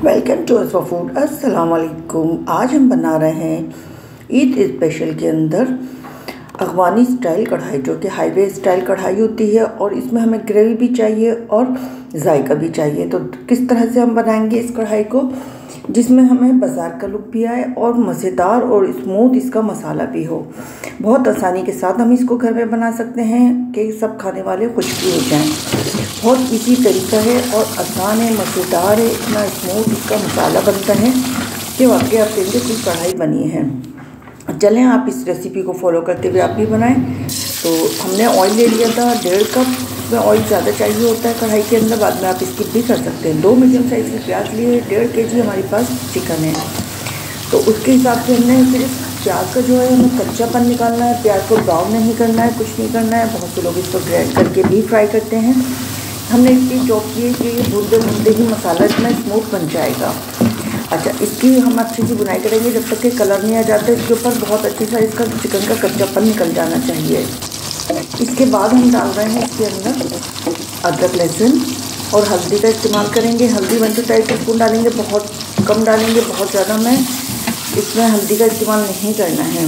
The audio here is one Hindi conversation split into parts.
Welcome to असवा food. अस्सलाम वालेकुम। आज हम बना रहे हैं ईद स्पेशल के अंदर अफगानी स्टाइल कढ़ाई, जो कि हाईवे स्टाइल कढ़ाई होती है और इसमें हमें ग्रेवी भी चाहिए और जायका भी चाहिए। तो किस तरह से हम बनाएंगे इस कढ़ाई को जिसमें हमें बाज़ार का लुक भी आए और मज़ेदार और स्मूथ इसका मसाला भी हो। बहुत आसानी के साथ हम इसको घर में बना सकते हैं कि सब खाने वाले खुश भी हो जाएं। बहुत इजी तरीका है और आसान है, मज़ेदार है, इतना स्मूथ इसका मसाला बनता है कि वाकई आप कहेंगे कि कढ़ाई बनी है। चलें आप इस रेसिपी को फॉलो करते हुए आप भी बनाएं। तो हमने ऑयल ले लिया था 1.5 कप। में ऑयल ज़्यादा चाहिए होता है कढ़ाई के अंदर, बाद में आप स्किप भी कर सकते हैं। 2 मीडियम साइज़ के प्याज लिए, 1.5 kg हमारे पास चिकन है। तो उसके हिसाब से हमने सिर्फ प्याज का जो है हमें कच्चापन निकालना है, प्याज को ब्राउन नहीं करना है, कुछ नहीं करना है। बहुत से लोग इसको ग्राइंड करके भी फ्राई करते हैं। हमने इसकी चॉप की है कि ये भूनते भूनते ही मसाला इतना स्मूथ बन जाएगा। अच्छा, इसकी हम अच्छी सी बुनाई करेंगे जब तक कि कलर नहीं आ जाता। इसके ऊपर बहुत अच्छे से इसका चिकन का कच्चापन निकल जाना चाहिए। इसके बाद हम डाल रहे हैं इसके अंदर अदरक, लहसुन और हल्दी का इस्तेमाल करेंगे। हल्दी 1 से 2 टीस्पून डालेंगे, बहुत कम डालेंगे, बहुत ज़्यादा में इसमें हल्दी का इस्तेमाल नहीं करना है।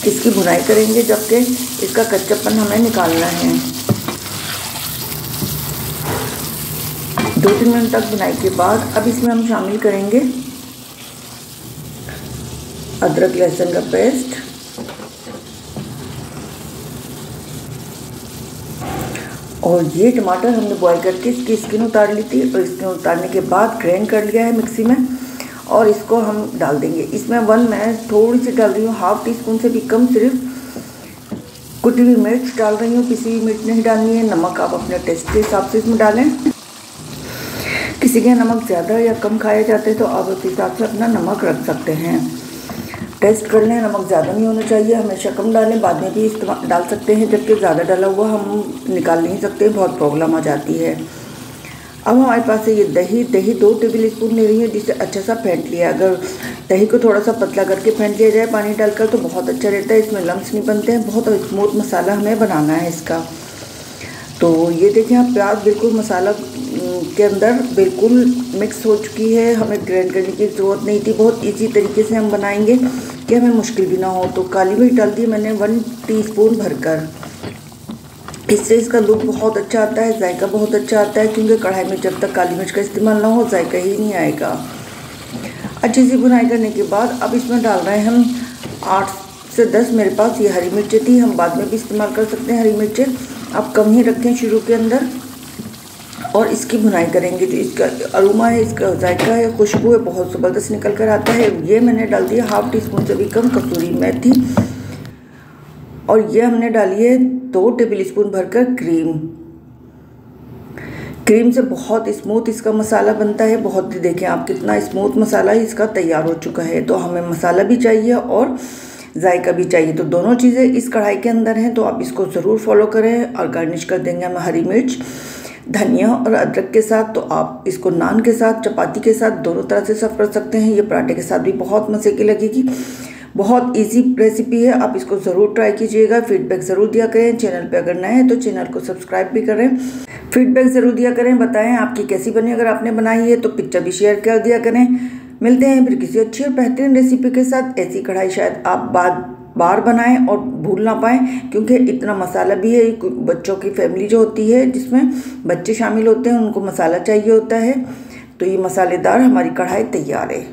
इसकी बुनाई करेंगे जबकि इसका कच्चापन हमें निकालना है। 2-3 मिनट तक बुनाई के बाद अब इसमें हम शामिल करेंगे अदरक लहसुन का पेस्ट और ये टमाटर हमने बॉईल करके इसकी स्किन उतार ली थी और स्किन उतारने के बाद ग्राइंड कर लिया है मिक्सी में और इसको हम डाल देंगे। इसमें मैं थोड़ी सी डाल रही हूँ, 1/2 टीस्पून से भी कम, सिर्फ कुटी हुई मिर्च डाल रही हूँ, पिसी हुई मिर्च नहीं डालनी है। नमक आप अपने टेस्ट के हिसाब से इसमें डालें। किसी के नमक ज़्यादा या कम खाया जाता है तो आप उस हिसाब से अपना नमक रख सकते हैं, टेस्ट कर लें। नमक ज़्यादा नहीं होना चाहिए, हमेशा कम डालें, बाद में भी इस्तेमाल डाल सकते हैं। जबकि ज़्यादा डाला हुआ हम निकाल नहीं सकते, बहुत प्रॉब्लम आ जाती है। अब हमारे पास है ये दही 2 टेबल स्पून ले रही है, जिसे अच्छा सा फेंट लिया। अगर दही को थोड़ा सा पतला करके फेंट लिया जाए पानी डालकर तो बहुत अच्छा रहता है, इसमें लम्स नहीं बनते हैं। बहुत स्मूथ मसाला हमें बनाना है इसका। तो ये देखें आप, प्याज बिल्कुल मसाला के अंदर बिल्कुल मिक्स हो चुकी है, हमें ग्राइंड करने की ज़रूरत नहीं थी। बहुत इजी तरीके से हम बनाएंगे कि हमें मुश्किल भी ना हो। तो काली मिर्च डाल दी मैंने 1 टीस्पून भरकर। इससे इसका लुक बहुत अच्छा आता है, जायका बहुत अच्छा आता है, क्योंकि कढ़ाई में जब तक काली मिर्च का इस्तेमाल ना हो जायका ही नहीं आएगा। अच्छी सी बुनाई करने के बाद अब इसमें डाल रहे हैं हम 8 से 10, मेरे पास ये हरी मिर्चें थी, हम बाद में भी इस्तेमाल कर सकते हैं हरी मिर्चें, आप कम ही रखें शुरू के अंदर। और इसकी बुनाई करेंगे। जो इसका अरोमा है, इसका जायका है, खुशबू है, बहुत ज़बरदस्त निकल कर आता है। ये मैंने डाल दिया 1/2 टीस्पून से भी कम कसूरी मेथी और ये हमने डाली है 2 टेबल स्पून भरकर क्रीम से बहुत स्मूथ इसका मसाला बनता है। बहुत ही देखें आप कितना स्मूथ मसाला इसका तैयार हो चुका है। तो हमें मसाला भी चाहिए और जायका भी चाहिए, तो दोनों चीज़ें इस कढ़ाई के अंदर हैं। तो आप इसको ज़रूर फॉलो करें। और गार्निश कर देंगे हम हरी मिर्च, धनिया और अदरक के साथ। तो आप इसको नान के साथ, चपाती के साथ, दोनों तरह से सर्व कर सकते हैं। ये पराठे के साथ भी बहुत मज़े की लगेगी। बहुत इजी रेसिपी है, आप इसको ज़रूर ट्राई कीजिएगा। फीडबैक ज़रूर दिया करें। चैनल पे अगर नए हैं तो चैनल को सब्सक्राइब भी करें। फीडबैक ज़रूर दिया करें, बताएं आपकी कैसी बनी। अगर आपने बनाई है तो पिक्चर भी शेयर कर दिया करें। मिलते हैं फिर किसी अच्छी और बेहतरीन रेसिपी के साथ। ऐसी कढ़ाई शायद आप बार बनाएं और भूल ना पाएँ, क्योंकि इतना मसाला भी है। बच्चों की फैमिली जो होती है जिसमें बच्चे शामिल होते हैं, उनको मसाला चाहिए होता है। तो ये मसालेदार हमारी कढ़ाई तैयार है।